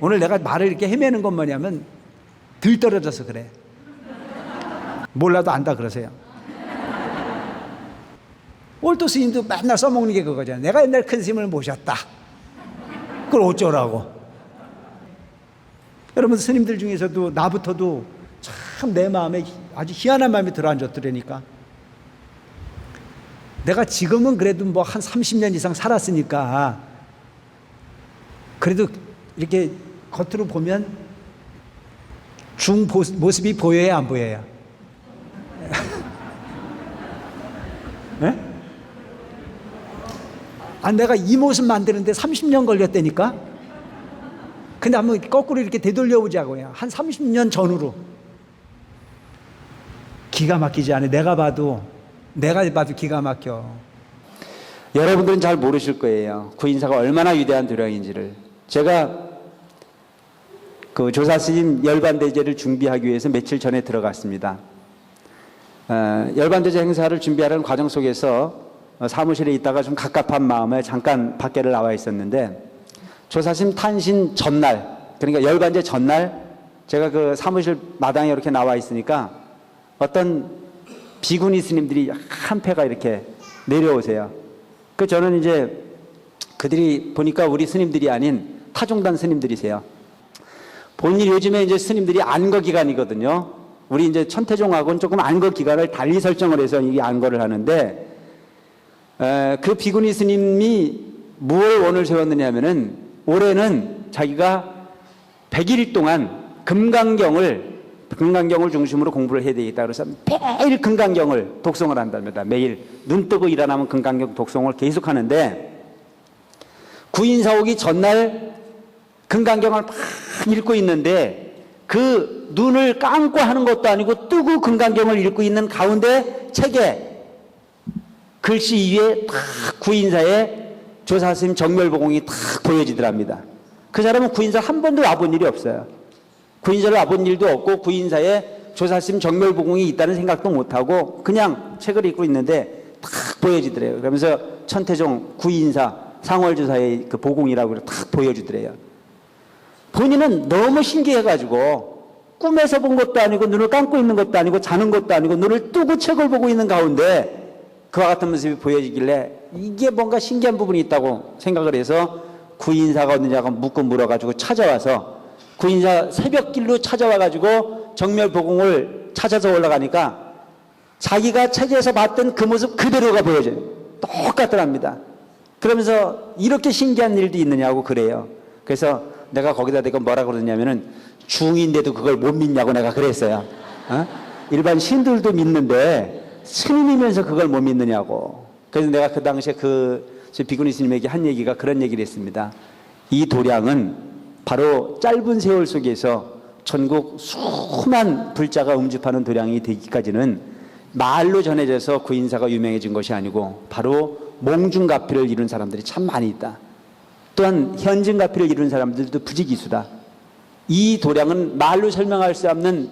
오늘 내가 말을 이렇게 헤매는 건 뭐냐면 들 떨어져서 그래. 몰라도 안다 그러세요. 올도 스님도 맨날 써먹는 게 그거잖아요. 내가 옛날 큰 스님을 모셨다. 그걸 어쩌라고. 여러분, 스님들 중에서도 나부터도 참 내 마음에 아주 희한한 마음이 들어앉았더라니까. 내가 지금은 그래도 뭐 한 30년 이상 살았으니까 그래도 이렇게 겉으로 보면 모습이 보여야 안 보여야? 네? 아, 내가 이 모습 만드는데 30년 걸렸다니까? 근데 한번 거꾸로 이렇게 되돌려 보자고요. 한 30년 전으로. 기가 막히지 않아요? 내가 봐도 기가 막혀. 여러분들은 잘 모르실 거예요. 구인사가 얼마나 위대한 도량인지를. 제가 그 조사스님 열반대제를 준비하기 위해서 며칠 전에 들어갔습니다. 열반대제 행사를 준비하는 과정 속에서 사무실에 있다가 좀 갑갑한 마음에 잠깐 밖에를 나와 있었는데, 조사스님 탄신 전날, 그러니까 열반제 전날 제가 그 사무실 마당에 이렇게 나와 있으니까 어떤 비구니 스님들이 한 패가 이렇게 내려오세요. 그 저는 이제 그들이 보니까 우리 스님들이 아닌 타종단 스님들이세요. 본인 요즘에 이제 스님들이 안거 기간이거든요. 우리 이제 천태종하고는 조금 안거 기간을 달리 설정을 해서 이 안거를 하는데, 그 비구니 스님이 무엇을 원을 세웠느냐 하면은, 올해는 자기가 100일 동안 금강경을 중심으로 공부를 해야 되겠다. 그래서 매일 금강경을 독송을 한답니다. 매일 눈 뜨고 일어나면 금강경 독송을 계속 하는데, 구인사 오기 전날 금강경을 막 읽고 있는데, 그 눈을 감고 하는 것도 아니고 뜨고 금강경을 읽고 있는 가운데 책에 글씨 위에 딱 구인사의 조사스님 정멸보공이 딱 보여지더랍니다. 그 사람은 구인사 한 번도 와본 일이 없어요. 구인사를 와본 일도 없고 구인사에 조사스님 정멸보공이 있다는 생각도 못하고 그냥 책을 읽고 있는데 딱 보여지더래요. 그러면서 천태종 구인사 상월조사의 그 보공이라고 딱 보여주더래요. 본인은 너무 신기해가지고 꿈에서 본 것도 아니고 눈을 감고 있는 것도 아니고 자는 것도 아니고 눈을 뜨고 책을 보고 있는 가운데 그와 같은 모습이 보여지길래 이게 뭔가 신기한 부분이 있다고 생각을 해서 구인사가 어느냐고 묻고 물어가지고 찾아와서, 구인사 새벽길로 찾아와가지고 정멸보공을 찾아서 올라가니까 자기가 책에서 봤던 그 모습 그대로가 보여져요. 똑같더랍니다. 그러면서 이렇게 신기한 일도 있느냐고 그래요. 그래서 내가 거기다 대고 뭐라 그러냐면은, 중인데도 그걸 못 믿냐고 내가 그랬어요. 일반 신들도 믿는데 스님이면서 그걸 못 믿느냐고. 그래서 내가 그 당시에 비구니 스님에게 한 얘기가 그런 얘기를 했습니다. 이 도량은 바로 짧은 세월 속에서 전국 수만 불자가 음집하는 도량이 되기까지는 말로 전해져서 구인사가 유명해진 것이 아니고 바로 몽중가피를 이룬 사람들이 참 많이 있다. 또한 현증가피를 이룬 사람들도 부지기수다. 이 도량은 말로 설명할 수 없는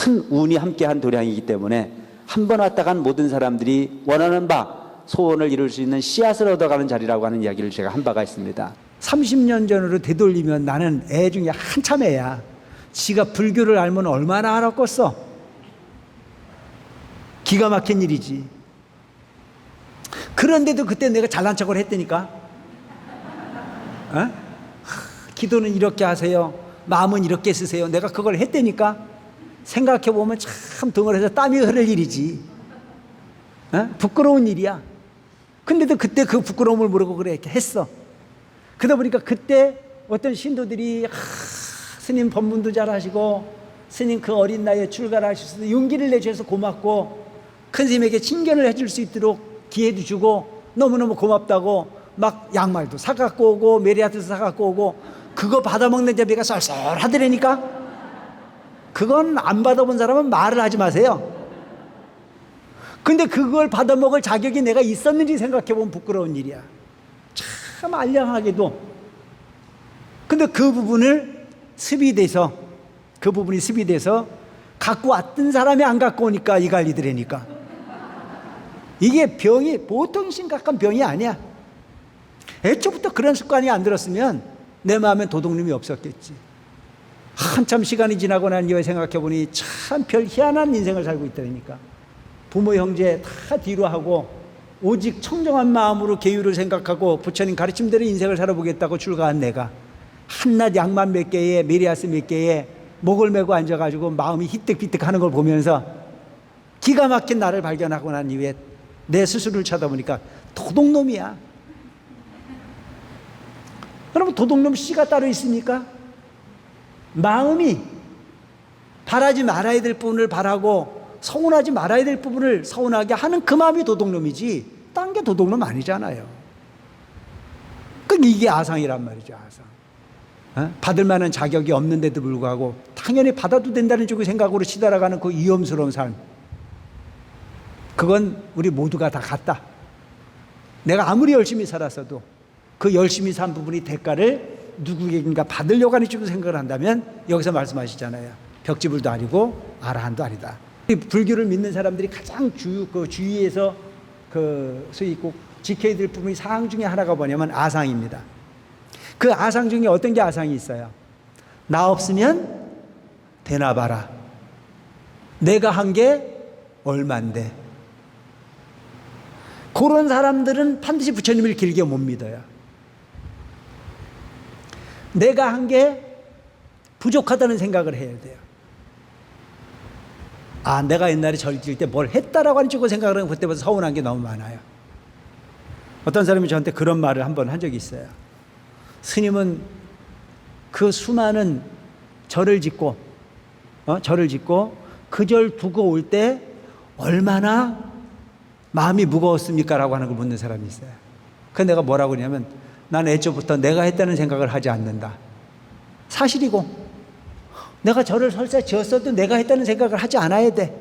큰 운이 함께한 도량이기 때문에 한 번 왔다 간 모든 사람들이 원하는 바 소원을 이룰 수 있는 씨앗을 얻어가는 자리라고 하는 이야기를 제가 한 바가 있습니다. 30년 전으로 되돌리면 나는 애 중에 한참 애야. 지가 불교를 알면 얼마나 알았겠어. 기가 막힌 일이지. 그런데도 그때 내가 잘난 척을 했다니까. 기도는 이렇게 하세요. 마음은 이렇게 쓰세요. 내가 그걸 했다니까. 생각해보면 참 덩어리에서 땀이 흐를 일이지. 부끄러운 일이야. 근데도 그때 그 부끄러움을 모르고 그래 이렇게 했어. 그러다 보니까 그때 어떤 신도들이 스님 법문도 잘하시고 스님 그 어린 나이에 출가하셔서 용기를 내주셔서 고맙고 큰 스님에게 친견을 해줄 수 있도록 기회도 주고 너무너무 고맙다고 막 양말도 사갖고 오고 메리아트도 사갖고 오고 그거 받아먹는 자비가 쏠쏠하더라니까. 그건 안 받아본 사람은 말을 하지 마세요. 근데 그걸 받아먹을 자격이 내가 있었는지 생각해보면 부끄러운 일이야. 참 알량하게도. 근데 그 부분이 습이 돼서 갖고 왔던 사람이 안 갖고 오니까 이 관리들이니까. 이게 병이 보통 심각한 병이 아니야. 애초부터 그런 습관이 안 들었으면 내 마음엔 도둑놈이 없었겠지. 한참 시간이 지나고 난 이후에 생각해 보니 참 별 희한한 인생을 살고 있다니까. 부모 형제 다 뒤로 하고 오직 청정한 마음으로 계율을 생각하고 부처님 가르침대로 인생을 살아보겠다고 출가한 내가 한낱 양만 몇 개에 메리아스 몇 개에 목을 메고 앉아가지고 마음이 희뜩희뜩 하는 걸 보면서 기가 막힌 나를 발견하고 난 이후에 내 스스로를 쳐다보니까 도둑놈이야. 여러분, 도둑놈 씨가 따로 있습니까? 마음이 바라지 말아야 될 부분을 바라고 서운하지 말아야 될 부분을 서운하게 하는 그 마음이 도둑놈이지 딴 게 도둑놈 아니잖아요. 그러니까 이게 아상이란 말이죠. 아상. 받을 만한 자격이 없는데도 불구하고 당연히 받아도 된다는 쪽의 생각으로 치달아가는 그 위험스러운 삶, 그건 우리 모두가 다 같다. 내가 아무리 열심히 살았어도 그 열심히 산 부분이 대가를 누구에게인가 받으려고 하는 쪽으로 생각을 한다면 여기서 말씀하시잖아요. 벽지불도 아니고 아라한도 아니다. 불교를 믿는 사람들이 가장 주위에서 소위 꼭 지켜야 될 부분이 사항 중에 하나가 뭐냐면 아상입니다. 그 아상 중에 어떤 게 아상이 있어요? 나 없으면 되나 봐라. 내가 한 게 얼만데. 그런 사람들은 반드시 부처님을 길게 못 믿어요. 내가 한 게 부족하다는 생각을 해야 돼요. 아, 내가 옛날에 절 지을 때 뭘 했다라고 하는 쪽으로 생각을 하면 그때부터 서운한 게 너무 많아요. 어떤 사람이 저한테 그런 말을 한번 한 적이 있어요. 스님은 그 수많은 절을 짓고 그 절 두고 올 때 얼마나 마음이 무거웠습니까? 라고 하는 걸 묻는 사람이 있어요. 그래서 내가 뭐라고 그러냐면 난 애초부터 내가 했다는 생각을 하지 않는다. 사실이고 내가 절을 설사 지었어도 내가 했다는 생각을 하지 않아야 돼.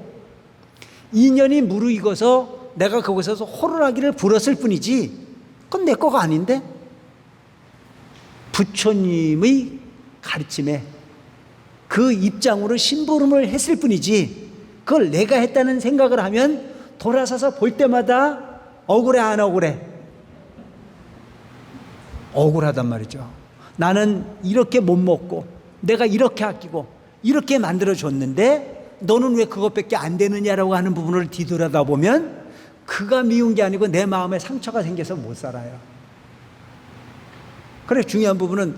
인연이 무르익어서 내가 거기서 호루라기를 불었을 뿐이지 그건 내 거가 아닌데. 부처님의 가르침에 그 입장으로 심부름을 했을 뿐이지 그걸 내가 했다는 생각을 하면 돌아서서 볼 때마다 억울해 안 억울해? 억울하단 말이죠. 나는 이렇게 못 먹고 내가 이렇게 아끼고 이렇게 만들어줬는데 너는 왜 그것밖에 안 되느냐라고 하는 부분을 뒤돌아다 보면 그가 미운 게 아니고 내 마음에 상처가 생겨서 못 살아요. 그래, 중요한 부분은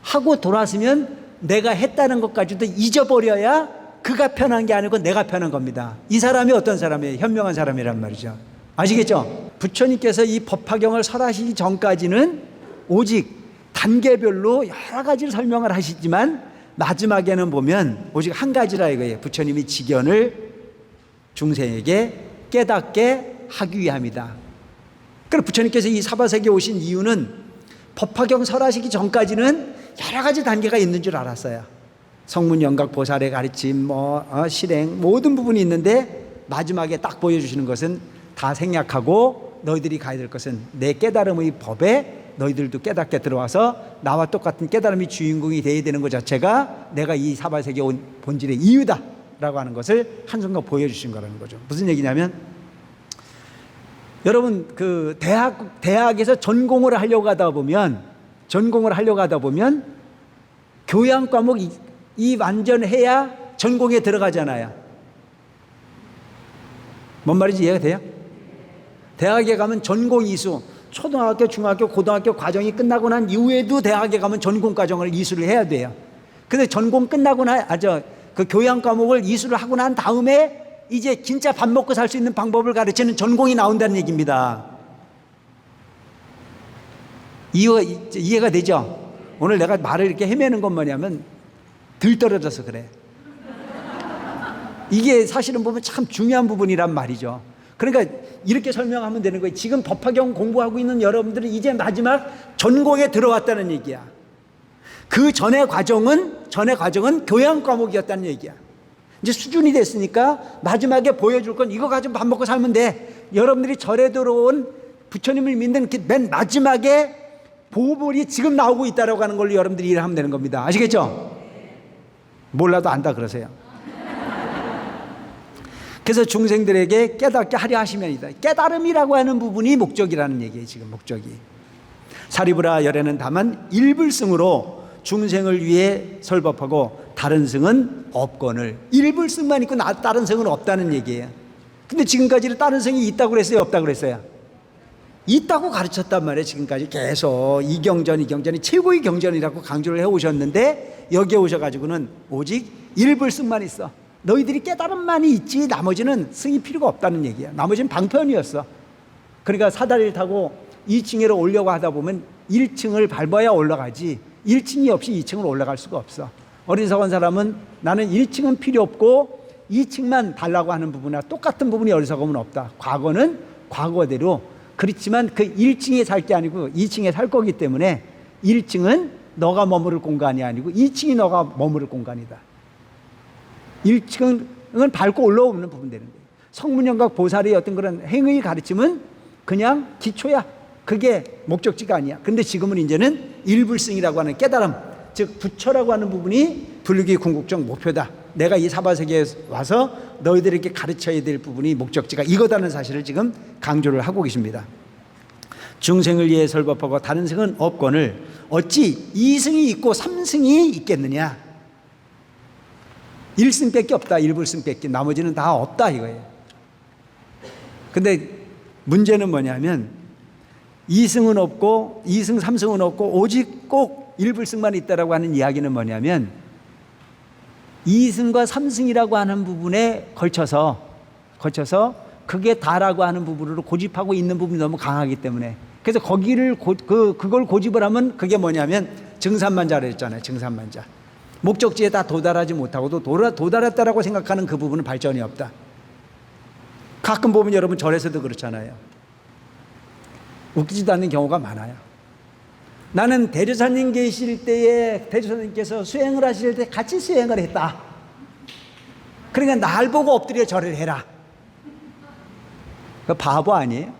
하고 돌아서면 내가 했다는 것까지도 잊어버려야 그가 편한 게 아니고 내가 편한 겁니다. 이 사람이 어떤 사람이에요? 현명한 사람이란 말이죠. 아시겠죠? 부처님께서 이 법화경을 설하시기 전까지는 오직 단계별로 여러 가지를 설명을 하시지만 마지막에는 보면 오직 한 가지라 이거예요. 부처님이 직연을 중생에게 깨닫게 하기 위함이다. 그래서 부처님께서 이 사바세계에 오신 이유는 법화경 설하시기 전까지는 여러 가지 단계가 있는 줄 알았어요. 성문, 영각, 보살의 가르침, 실행 모든 부분이 있는데 마지막에 딱 보여주시는 것은 다 생략하고 너희들이 가야 될 것은 내 깨달음의 법에 너희들도 깨닫게 들어와서 나와 똑같은 깨달음의 주인공이 되어야 되는 것 자체가 내가 이 사바세계에 온 본질의 이유다 라고 하는 것을 한순간 보여주신 거라는 거죠. 무슨 얘기냐면 여러분 그 대학에서 전공을 하려고 하다 보면 교양 과목 이 완전해야 전공에 들어가잖아요. 뭔 말인지 이해가 돼요? 대학에 가면 전공 이수, 초등학교, 중학교, 고등학교 과정이 끝나고 난 이후에도 대학에 가면 전공 과정을 이수를 해야 돼요. 근데 전공 끝나고 그 교양 과목을 이수를 하고 난 다음에 이제 진짜 밥 먹고 살 수 있는 방법을 가르치는 전공이 나온다는 얘기입니다. 이해가 되죠? 오늘 내가 말을 이렇게 헤매는 건 뭐냐면 들 떨어져서 그래. 이게 사실은 보면 참 중요한 부분이란 말이죠. 그러니까 이렇게 설명하면 되는 거예요. 지금 법화경 공부하고 있는 여러분들은 이제 마지막 전공에 들어왔다는 얘기야. 그 전의 과정은 교양 과목이었다는 얘기야. 이제 수준이 됐으니까 마지막에 보여줄 건 이거 가지고 밥 먹고 살면 돼. 여러분들이 절에 들어온 부처님을 믿는 그 맨 마지막에 보물이 지금 나오고 있다라고 하는 걸로 여러분들이 일하면 되는 겁니다. 아시겠죠? 몰라도 안다 그러세요. 그래서 중생들에게 깨닫게 하려 하시면이다. 깨달음이라고 하는 부분이 목적이라는 얘기예요. 지금 목적이. 사리부라 열에는 다만 일불승으로 중생을 위해 설법하고 다른 승은 없거늘. 일불승만 있고 다른 승은 없다는 얘기예요. 근데 지금까지는 다른 승이 있다고 그랬어요, 없다고 그랬어요? 있다고 가르쳤단 말이에요. 지금까지 계속 이경전이 최고의 경전이라고 강조를 해오셨는데 여기에 오셔가지고는 오직 일불승만 있어. 너희들이 깨달음만이 있지 나머지는 승이 필요가 없다는 얘기야. 나머지는 방편이었어. 그러니까 사다리를 타고 2층으로 오려고 하다 보면 1층을 밟아야 올라가지 1층이 없이 2층을 올라갈 수가 없어. 어리석은 사람은 나는 1층은 필요 없고 2층만 달라고 하는 부분이나 똑같은 부분이 어리석음은 없다. 과거는 과거대로. 그렇지만 그 1층에 살 게 아니고 2층에 살 거기 때문에 1층은 너가 머무를 공간이 아니고 2층이 너가 머무를 공간이다. 1층은 밟고 올라오는 부분 되는 거예요. 성문영각 보살의 어떤 그런 행의 가르침은 그냥 기초야. 그게 목적지가 아니야. 근데 지금은 이제는 일불승이라고 하는 깨달음, 즉 부처라고 하는 부분이 불교의 궁극적 목표다. 내가 이 사바세계에 와서 너희들에게 가르쳐야 될 부분이 목적지가 이거다는 사실을 지금 강조를 하고 계십니다. 중생을 위해 설법하고 다른 승은 없거늘 어찌 2승이 있고 3승이 있겠느냐. 1승밖에 없다. 1불승밖에. 나머지는 다 없다 이거예요. 근데 문제는 뭐냐면 2승은 없고 2승 3승은 없고 오직 꼭 1불승만 있다라고 하는 이야기는 뭐냐면 2승과 3승이라고 하는 부분에 걸쳐서 그게 다라고 하는 부분으로 고집하고 있는 부분이 너무 강하기 때문에 그래서 거기를 그걸 고집을 하면 그게 뭐냐면 증산만자를 했잖아요. 증산만자. 목적지에 다 도달하지 못하고도 도달했다라고 생각하는 그 부분은 발전이 없다. 가끔 보면 여러분 절에서도 그렇잖아요. 웃기지도 않는 경우가 많아요. 나는 대조사님 계실 때에 대조사님께서 수행을 하실 때 같이 수행을 했다. 그러니까 날 보고 엎드려 절을 해라. 그 바보 아니에요?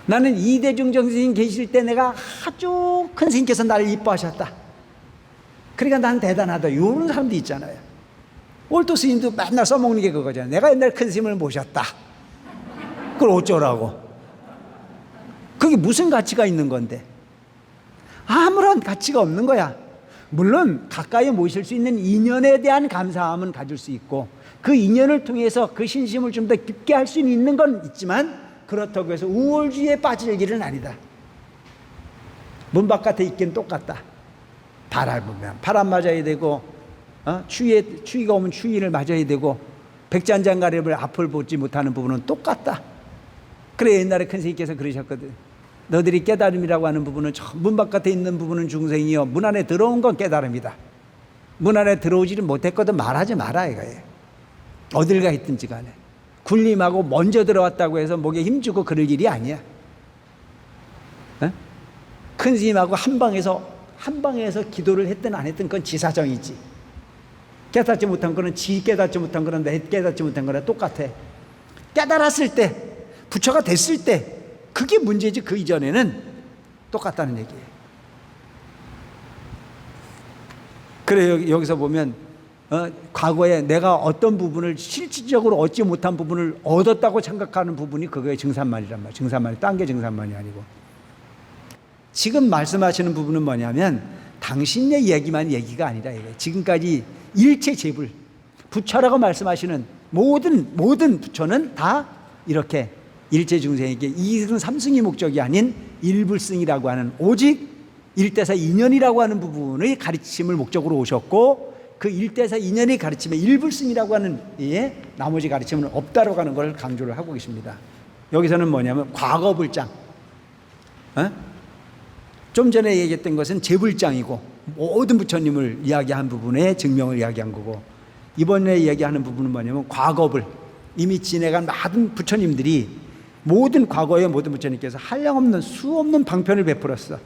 나는 이대중정 스님 계실 때 내가 아주 큰 스님께서 나를 이뻐하셨다. 그러니까 난 대단하다. 이런 사람도 있잖아요. 올토 스님도 맨날 써먹는 게 그거잖아요. 내가 옛날 큰 스님을 모셨다. 그걸 어쩌라고. 그게 무슨 가치가 있는 건데? 아무런 가치가 없는 거야. 물론 가까이 모실 수 있는 인연에 대한 감사함은 가질 수 있고 그 인연을 통해서 그 신심을 좀 더 깊게 할 수 있는 건 있지만 그렇다고 해서 우월주의에 빠질 길은 아니다. 문 바깥에 있긴 똑같다. 바람 맞아야 되고 추위가 오면 추위를 맞아야 되고 백잔장가rep을 앞을 보지 못하는 부분은 똑같다. 그래 옛날에 큰 스님께서 그러셨거든. 너들이 깨달음이라고 하는 부분은 문 바깥에 있는 부분은 중생이요 문 안에 들어온 건 깨달음이다. 문 안에 들어오지를 못했거든 말하지 마라 이거예요. 어딜 가 있든지 간에 군림하고 먼저 들어왔다고 해서 목에 힘주고 그럴 일이 아니야. 큰 스님하고 한 방에서 기도를 했든 안 했든 그건 지사정이지. 깨닫지 못한 거는 지 깨닫지 못한 거는 내 깨닫지 못한 거랑 똑같아. 깨달았을 때 부처가 됐을 때 그게 문제지. 그 이전에는 똑같다는 얘기예요. 그래 여기서 보면 과거에 내가 어떤 부분을 실질적으로 얻지 못한 부분을 얻었다고 생각하는 부분이 그거의 증산만이란 말이에요. 증산만이 딴 게 증산만이 아니고 지금 말씀하시는 부분은 뭐냐면 당신의 얘기만 얘기가 아니라 이거예요. 지금까지 일체 제불 부처라고 말씀하시는 모든 부처는 다 이렇게 일체 중생에게 2승 3승이 목적이 아닌 일불승이라고 하는 오직 일대사 인연이라고 하는 부분의 가르침을 목적으로 오셨고 그 일대사 인연의 가르침에 일불승이라고 하는 나머지 가르침은 없다라고 하는 걸 강조를 하고 계십니다. 여기서는 뭐냐면 과거불장 좀 전에 얘기했던 것은 제불장이고 모든 부처님을 이야기한 부분에 증명을 이야기한 거고 이번에 이야기하는 부분은 뭐냐면 과거불 이미 지내간 많은 부처님들이 모든 과거의 모든 부처님께서 한량없는 수없는 방편을 베풀었어.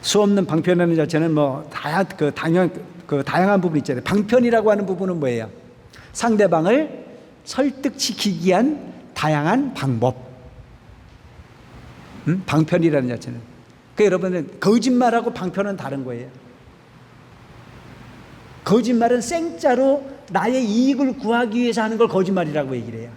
수없는 방편이라는 자체는 뭐 다양한 부분이 있잖아요. 방편이라고 하는 부분은 뭐예요? 상대방을 설득시키기 위한 다양한 방법. 방편이라는 자체는. 그 여러분은 거짓말하고 방편은 다른 거예요. 거짓말은 생짜로 나의 이익을 구하기 위해서 하는 걸 거짓말이라고 얘기를 해요.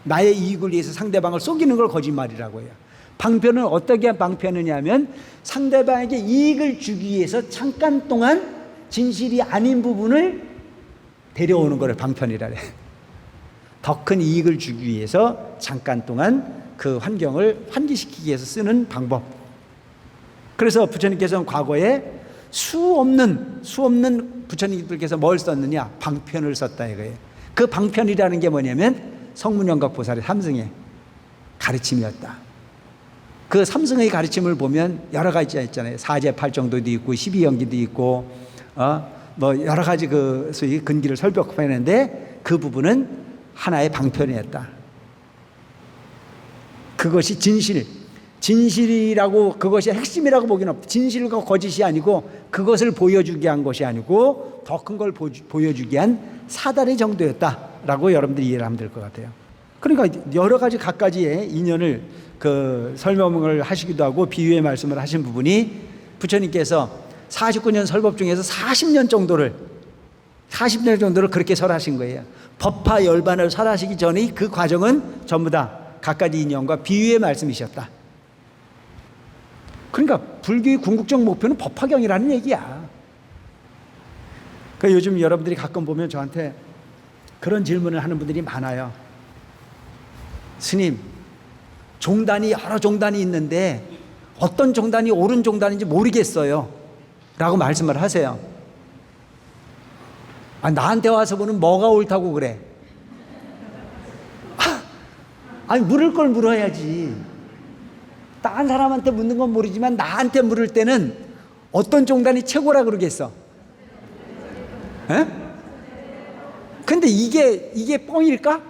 나의 이익을 위해서 상대방을 속이는 걸 거짓말이라고 해요. 방편은 어떻게 방편이냐면 상대방에게 이익을 주기 위해서 잠깐 동안 진실이 아닌 부분을 데려오는 거를 방편이라 그래요. 더 큰 이익을 주기 위해서 잠깐 동안 그 환경을 환기시키기 위해서 쓰는 방법. 그래서 부처님께서는 과거에 수없는 부처님들께서 뭘 썼느냐? 방편을 썼다 이거예요. 그 방편이라는 게 뭐냐면 성문영각 보살의 삼승의 가르침이었다. 그 삼승의 가르침을 보면 여러 가지 있잖아요. 사제팔정도도 있고 12연기도 있고 뭐 여러 가지 그 소위 근기를 설법하는데 그 부분은 하나의 방편이었다. 그것이 진실이라고 그것이 핵심이라고 보기는 없다. 진실과 거짓이 아니고 그것을 보여주게 한 것이 아니고 더 큰 걸 보여주게 한 사다리 정도였다라고 여러분들이 이해를 하면 될 것 같아요. 그러니까 여러 가지 각가지의 인연을 그 설명을 하시기도 하고 비유의 말씀을 하신 부분이 부처님께서 49년 설법 중에서 40년 정도를 그렇게 설하신 거예요. 법화 열반을 설하시기 전에 그 과정은 전부 다 각가지 인연과 비유의 말씀이셨다. 그러니까 불교의 궁극적 목표는 법화경이라는 얘기야. 그러니까 요즘 여러분들이 가끔 보면 저한테 그런 질문을 하는 분들이 많아요. 스님, 종단이 여러 종단이 있는데 어떤 종단이 옳은 종단인지 모르겠어요 라고 말씀을 하세요. 나한테 와서 보는 뭐가 옳다고 그래? 아니 물을 걸 물어야지. 딴 사람한테 묻는 건 모르지만 나한테 물을 때는 어떤 종단이 최고라 그러겠어? 에? 근데 이게 뻥일까?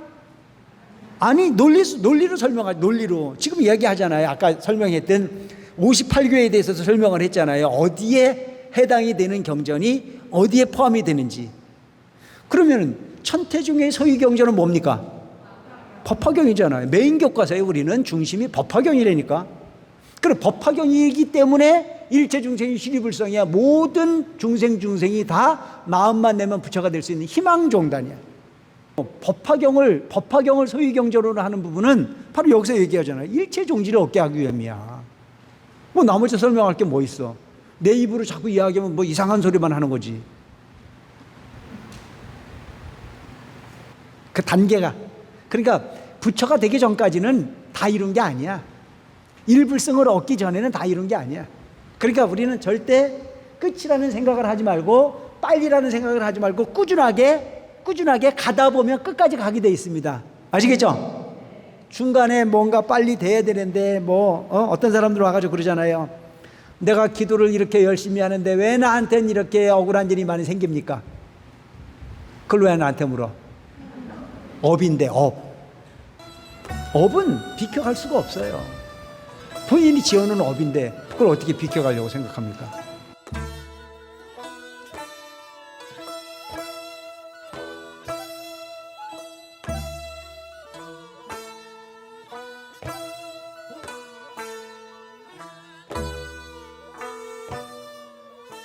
아니 논리로 설명하지. 논리로 지금 이야기하잖아요. 아까 설명했던 58교에 대해서도 설명을 했잖아요. 어디에 해당이 되는 경전이 어디에 포함이 되는지. 그러면 천태중의 소유경전은 뭡니까? 법화경이잖아요. 메인 교과서에 우리는 중심이 법화경이라니까. 그럼 법화경이기 때문에 일체 중생이 시리불성이야. 모든 중생이 다 마음만 내면 부처가 될 수 있는 희망종단이야. 법화경을 소유경전으로 하는 부분은 바로 여기서 얘기하잖아요. 일체 종지를 얻게 하기 위함이야. 뭐 나머지 설명할 게 뭐 있어? 내 입으로 자꾸 이야기하면 뭐 이상한 소리만 하는 거지. 그 단계가. 그러니까 부처가 되기 전까지는 다 이룬 게 아니야. 일불성을 얻기 전에는 다 이룬 게 아니야. 그러니까 우리는 절대 끝이라는 생각을 하지 말고 빨리라는 생각을 하지 말고 꾸준하게 가다 보면 끝까지 가게 돼 있습니다. 아시겠죠? 중간에 뭔가 빨리 돼야 되는데 어떤 사람들 와가지고 그러잖아요. 내가 기도를 이렇게 열심히 하는데 왜 나한테는 이렇게 억울한 일이 많이 생깁니까? 그걸 왜 나한테 물어? 업인데 업은 비켜갈 수가 없어요. 본인이 지어놓은 업인데 그걸 어떻게 비켜가려고 생각합니까?